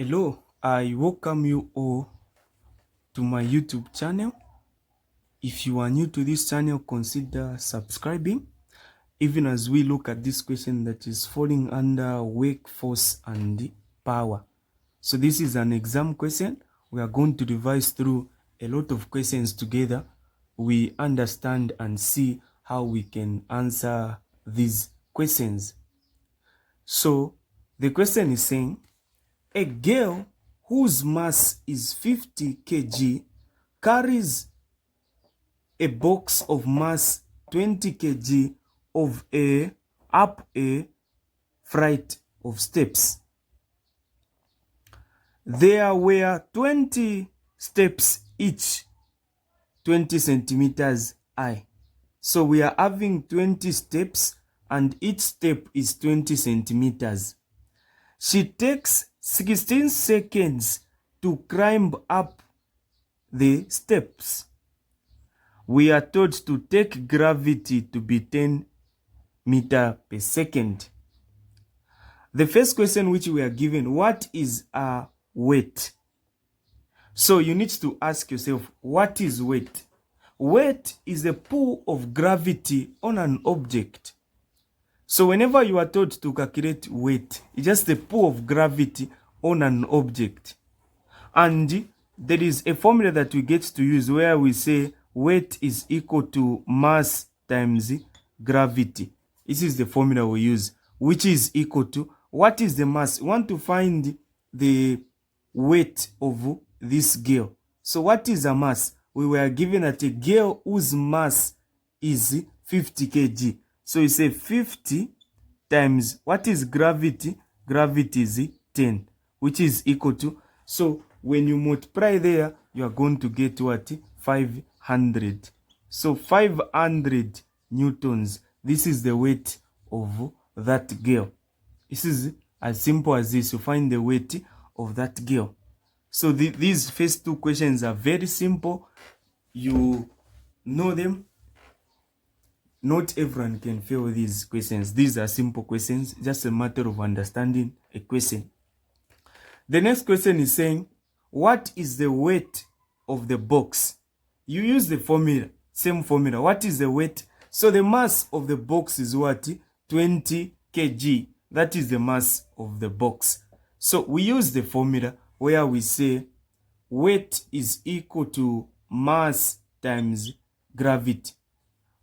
Hello, I welcome you all to my YouTube channel. If you are new to this channel, consider subscribing, even as we look at this question that is falling under work, force, and power. So this is an exam question. We are going to revise through a lot of questions together. We understand and see how we can answer these questions. So the question is saying, a girl whose mass is 50 kg carries a box of mass 20 kg up a flight of steps. There were 20 steps, each 20 centimeters high. So we are having 20 steps and each step is 20 centimeters. She takes 16 seconds to climb up the steps. We are told to take gravity to be 10 meters per second. The first question which we are given, what is a weight? So you need to ask yourself, what is weight? Weight is a pull of gravity on an object. So whenever you are told to calculate weight, it's just the pull of gravity on an object. And there is a formula that we get to use where we say weight is equal to mass times gravity. This is the formula we use, which is equal to, what is the mass? We want to find the weight of this girl. So what is a mass? We were given that a girl whose mass is 50 kg. So you say 50 times, what is gravity? Gravity is 10, which is equal to, so when you multiply there, you are going to get what? 500. So 500 newtons. This is the weight of that girl. This is as simple as this. You find the weight of that girl. So these first two questions are very simple. You know them. Not everyone can fail these questions. These are simple questions, just a matter of understanding a question. The next question is saying, what is the weight of the box? You use the formula, same formula. What is the weight? So the mass of the box is what? 20 kg. That is the mass of the box. So we use the formula where we say weight is equal to mass times gravity.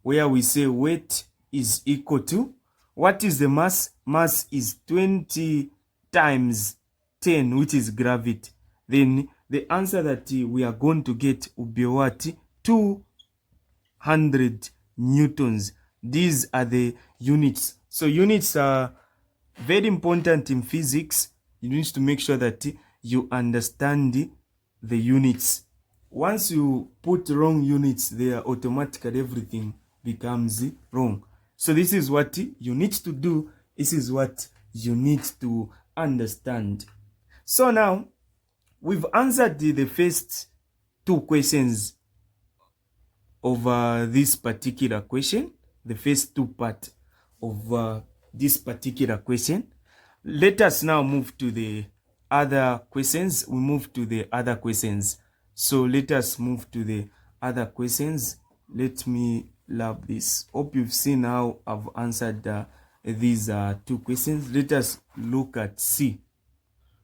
Where we say weight is equal to, what is the mass? Mass is 20 times 10, which is gravity. Then the answer that we are going to get will be what? 200 newtons. These are the units. So units are very important in physics. You need to make sure that you understand the units. Once you put wrong units there, automatically everything becomes wrong. So this is what you need to do. This is what you need to understand. So now we've answered the first two questions of this particular question, the first two parts of this particular question. Let us now move to the other questions. We move to the other questions. So let us move to the other questions. Let me love this. Hope you've seen how I've answered these two questions. Let us look at C.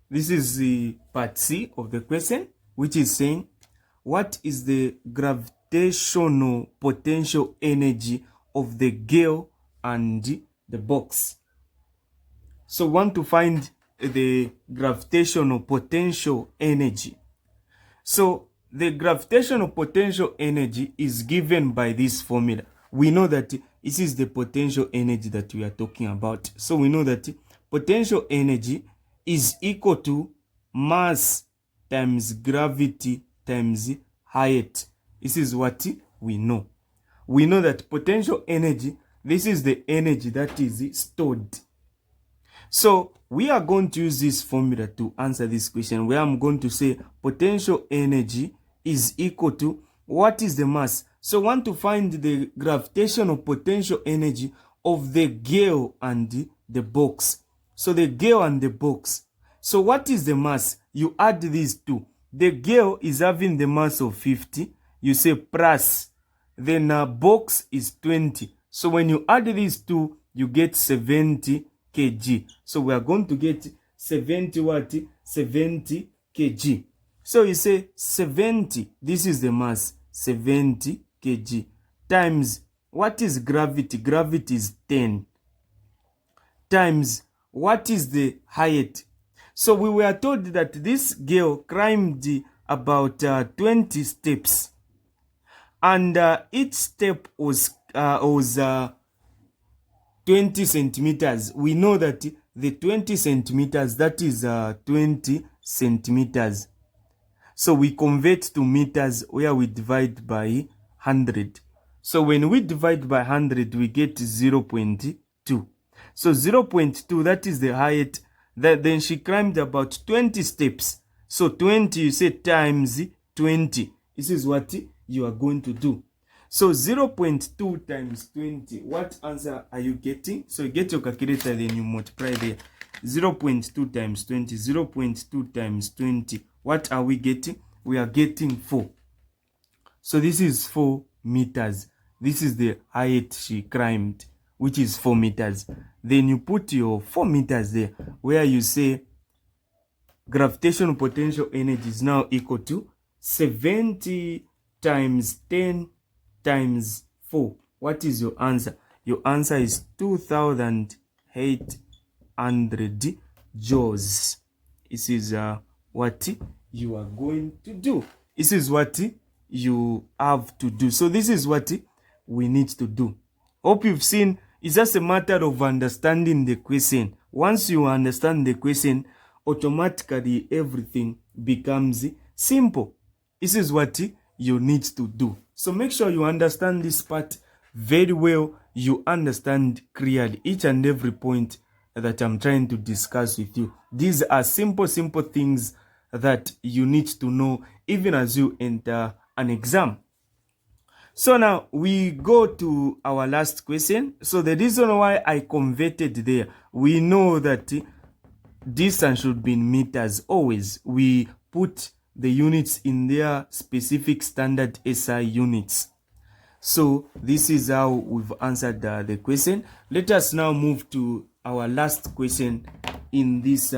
This is the part C of the question, which is saying, what is the gravitational potential energy of the girl and the box? So we want to find the gravitational potential energy. So the gravitational potential energy is given by this formula. We know that this is the potential energy that we are talking about. So we know that potential energy is equal to mass times gravity times height. This is what we know. We know that potential energy, this is the energy that is stored. So we are going to use this formula to answer this question, where I'm going to say potential energy is equal to, what is the mass? So I want to find the gravitational potential energy of the girl and the box. So the girl and the box, So what is the mass? You add these two. The girl is having the mass of 50. You say plus. Then box is 20. So when you add these two, you get 70 kg. So we are going to get 70 what? 70 kg. So you say 70. This is the mass. 70 kg. Times, what is gravity? Gravity is 10. Times, what is the height? So we were told that this girl climbed about 20 steps, and each step was 20 centimeters. We know that the 20 centimeters, that is 20 centimeters. So we convert to meters where we divide by 100. So when we divide by 100, we get 0.2. So 0.2, that is the height. Then she climbed about 20 steps. So 20, you say times 20. This is what you are going to do. So 0.2 times 20. What answer are you getting? So you get your calculator, then you multiply there. 0.2 times 20. 0.2 times 20. What are we getting? We are getting 4. So this is 4 meters. This is the height she climbed, which is 4 meters. Then you put your 4 meters there, where you say gravitational potential energy is now equal to 70 times 10 times 4. What is your answer? Your answer is 2,800 joules. This is what you are going to do. This is what you have to do. So this is what we need to do. Hope you've seen. It's just a matter of understanding the question. Once you understand the question, automatically everything becomes simple. This is what you need to do. So make sure you understand this part very well. You understand clearly each and every point that I'm trying to discuss with you. These are simple things that you need to know even as you enter an exam. So now we go to our last question. So the reason why I converted there, we know that distance should be in meters. Always we put the units in their specific standard SI units. So this is how we've answered the question. Let us now move to our last question in this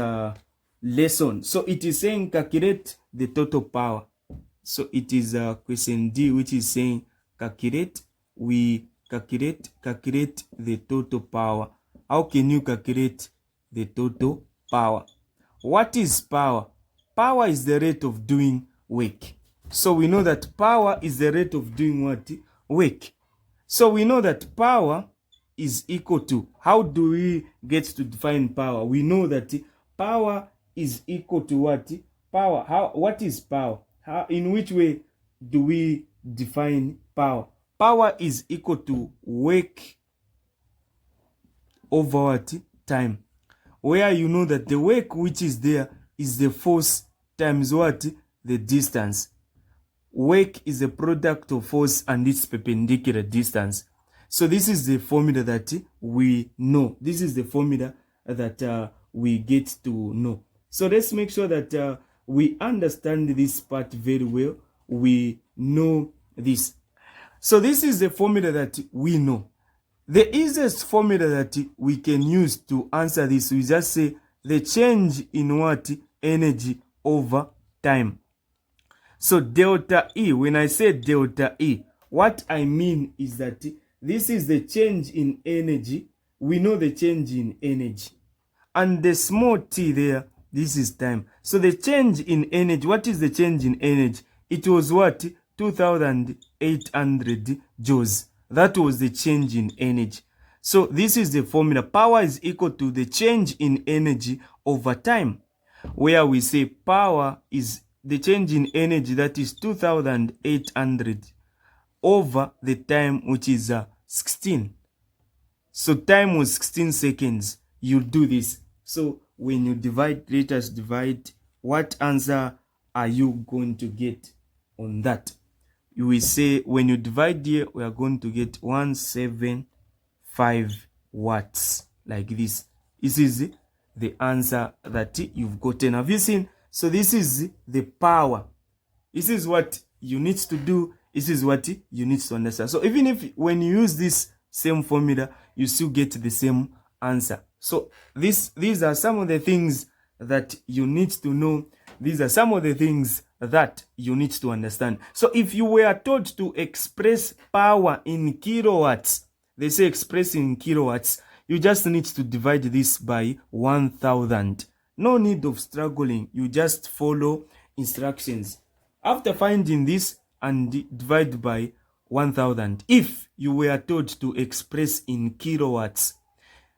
lesson. So it is saying calculate the total power. So it is question D, which is saying calculate the total power. How can you calculate the total power? What is power? Power is the rate of doing work. So we know that power is the rate of doing what? Work. So we know that power is equal to, how do we get to define power? We know that power is equal to what? Power. What is power? In which way do we define power? Power is equal to work over what? Time. Where you know that the work which is there is the force times what? The distance. Work is a product of force and its perpendicular distance. So this is the formula that we know. This is the formula that we get to know. So let's make sure that we understand this part very well. We know this. So this is the formula that we know. The easiest formula that we can use to answer this, we just say the change in what? Energy over time. So delta E, when I say delta E, what I mean is that this is the change in energy. We know the change in energy. And the small t there, this is time. So the change in energy, what is the change in energy? It was what? 2,800 joules. That was the change in energy. So this is the formula. Power is equal to the change in energy over time, where we say power is the change in energy, that is 2,800 over the time, which is 16. So time was 16 seconds. You do this. So when you divide, let us divide. What answer are you going to get on that? You will say, when you divide here, we are going to get 175 watts, like this. This is the answer that you've gotten. Have you seen? So this is the power. This is what you need to do. This is what you need to understand. So even if when you use this same formula, you still get the same answer. So these are some of the things that you need to know. These are some of the things that you need to understand. So if you were told to express power in kilowatts, they say express in kilowatts, you just need to divide this by 1000. No need of struggling. You just follow instructions. After finding this and divide by 1000, if you were told to express in kilowatts,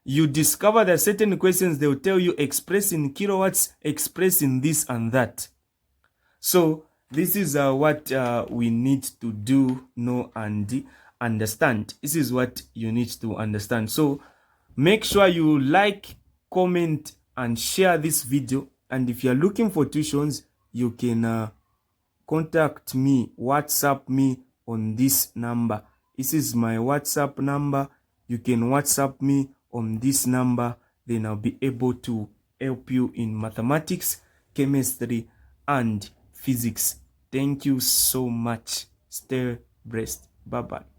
you discover that certain questions, they will tell you express in kilowatts, express in this and that. So this is what we need to do, know, and understand. This is what you need to understand. So make sure you like, comment, and share this video. And if you're looking for tuitions, you can contact me, WhatsApp me on this number. This is my WhatsApp number. You can WhatsApp me on this number. Then I'll be able to help you in mathematics, chemistry, and physics. Thank you so much. Stay blessed. Bye-bye.